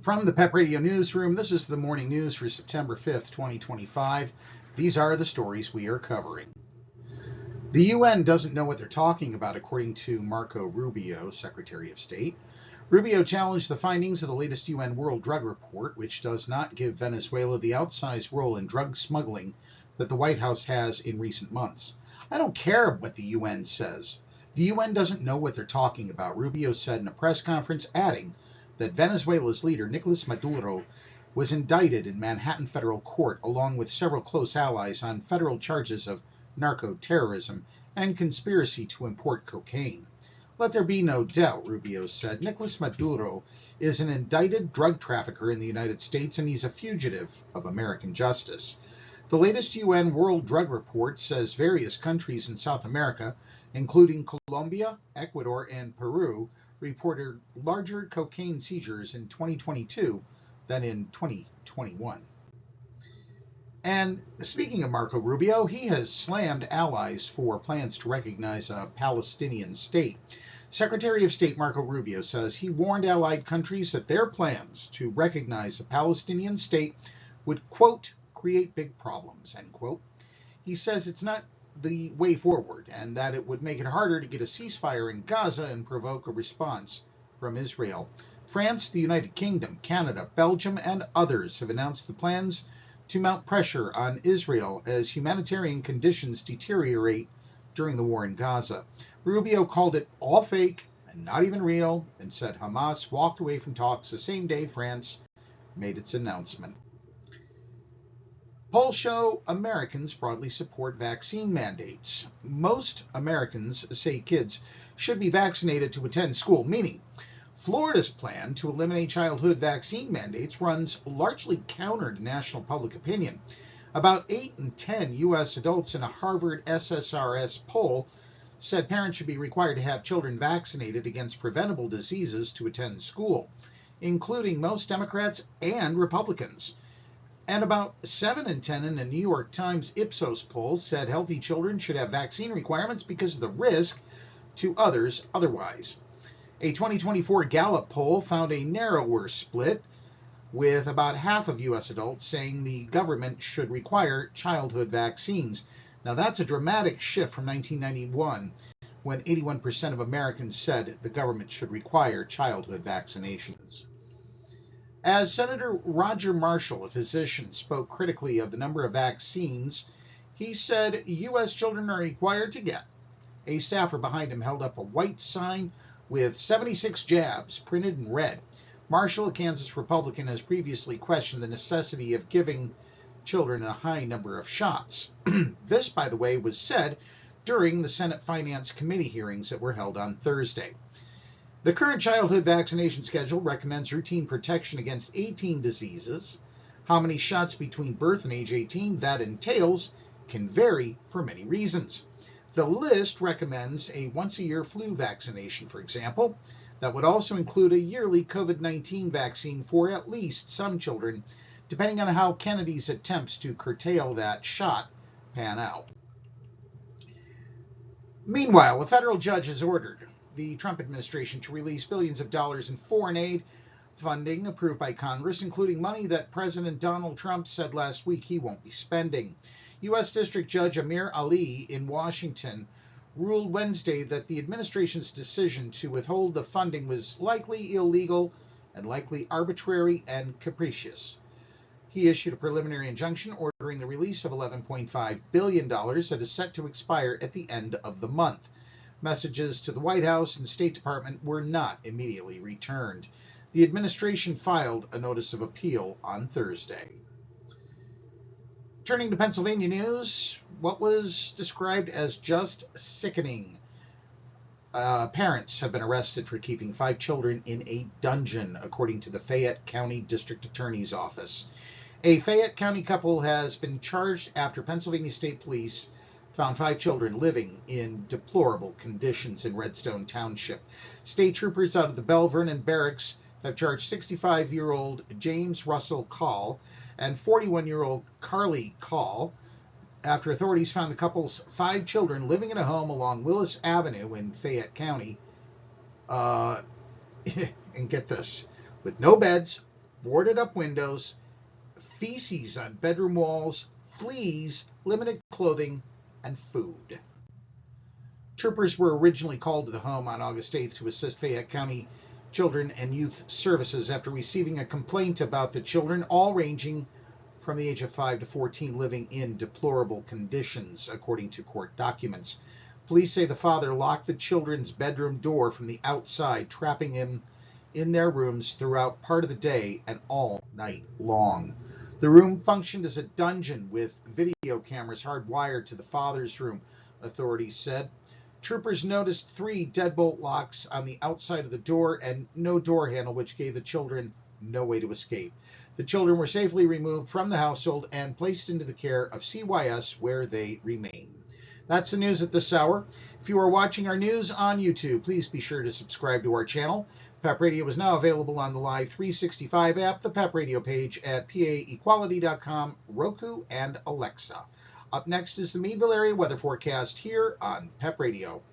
From the PEP Radio Newsroom, this is the morning news for September 5th, 2025. These are the stories we are covering. The UN doesn't know what they're talking about, according to Marco Rubio, Secretary of State. Rubio challenged the findings of the latest UN World Drug Report, which does not give Venezuela the outsized role in drug smuggling that the White House has in recent months. I don't care what the UN says. The UN doesn't know what they're talking about, Rubio said in a press conference, adding that Venezuela's leader, Nicolas Maduro, was indicted in Manhattan federal court along with several close allies on federal charges of narco-terrorism and conspiracy to import cocaine. Let there be no doubt, Rubio said, Nicolas Maduro is an indicted drug trafficker in the United States and he's a fugitive of American justice. The latest UN World Drug Report says various countries in South America, including Colombia, Ecuador, and Peru, reported larger cocaine seizures in 2022 than in 2021. And speaking of Marco Rubio, he has slammed allies for plans to recognize a Palestinian state. Secretary of State Marco Rubio says he warned allied countries that their plans to recognize a Palestinian state would, quote, create big problems, end quote. He says it's not the way forward and that it would make it harder to get a ceasefire in Gaza and provoke a response from Israel. France, the United Kingdom, Canada, Belgium, and others have announced the plans to mount pressure on Israel as humanitarian conditions deteriorate during the war in Gaza. Rubio called it all fake and not even real and said Hamas walked away from talks the same day France made its announcement. Polls show Americans broadly support vaccine mandates. Most Americans say kids should be vaccinated to attend school, meaning Florida's plan to eliminate childhood vaccine mandates runs largely counter to national public opinion. About 8 in 10 U.S. adults in a Harvard SSRS poll said parents should be required to have children vaccinated against preventable diseases to attend school, including most Democrats and Republicans. And about 7 in 10 in a New York Times Ipsos poll said healthy children should have vaccine requirements because of the risk to others otherwise. A 2024 Gallup poll found a narrower split, with about half of U.S. adults saying the government should require childhood vaccines. Now that's a dramatic shift from 1991, when 81% of Americans said the government should require childhood vaccinations. As Senator Roger Marshall, a physician, spoke critically of the number of vaccines he said U.S. children are required to get, a staffer behind him held up a white sign with 76 jabs printed in red. Marshall, a Kansas Republican, has previously questioned the necessity of giving children a high number of shots. This, by the way, was said during the Senate Finance Committee hearings that were held on Thursday. The current childhood vaccination schedule recommends routine protection against 18 diseases. How many shots between birth and age 18 that entails can vary for many reasons. The list recommends a once-a-year flu vaccination, for example, that would also include a yearly COVID-19 vaccine for at least some children, depending on how Kennedy's attempts to curtail that shot pan out. Meanwhile, a federal judge has ordered the Trump administration to release billions of dollars in foreign aid funding approved by Congress, including money that President Donald Trump said last week he won't be spending. U.S. District Judge Amir Ali in Washington ruled Wednesday that the administration's decision to withhold the funding was likely illegal and likely arbitrary and capricious. He issued a preliminary injunction ordering the release of $11.5 billion that is set to expire at the end of the month. Messages to the White House and State Department were not immediately returned. The administration filed a notice of appeal on Thursday. Turning to Pennsylvania news, what was described as just sickening. Parents have been arrested for keeping 5 children in a dungeon, according to the Fayette County District Attorney's Office. A Fayette County couple has been charged after Pennsylvania State Police found 5 children living in deplorable conditions in Redstone Township. State troopers out of the Bell Vernon Barracks have charged 65-year-old James Russell Call and 41-year-old Carly Call after authorities found the couple's 5 children living in a home along Willis Avenue in Fayette County. And get this, with no beds, boarded up windows, feces on bedroom walls, fleas, limited clothing, and food. Troopers were originally called to the home on August 8th to assist Fayette County Children and Youth Services after receiving a complaint about the children, all ranging from the age of 5 to 14, living in deplorable conditions, according to court documents. Police say the father locked the children's bedroom door from the outside, trapping them in their rooms throughout part of the day and all night long. The room functioned as a dungeon with video cameras hardwired to the father's room, authorities said. Troopers noticed 3 deadbolt locks on the outside of the door and no door handle, which gave the children no way to escape. The children were safely removed from the household and placed into the care of CYS, where they remain. That's the news at this hour. If you are watching our news on YouTube, please be sure to subscribe to our channel. PEP Radio is now available on the Live 365 app, the PEP Radio page at paequality.com, Roku, and Alexa. Up next is the Meadville area weather forecast here on PEP Radio.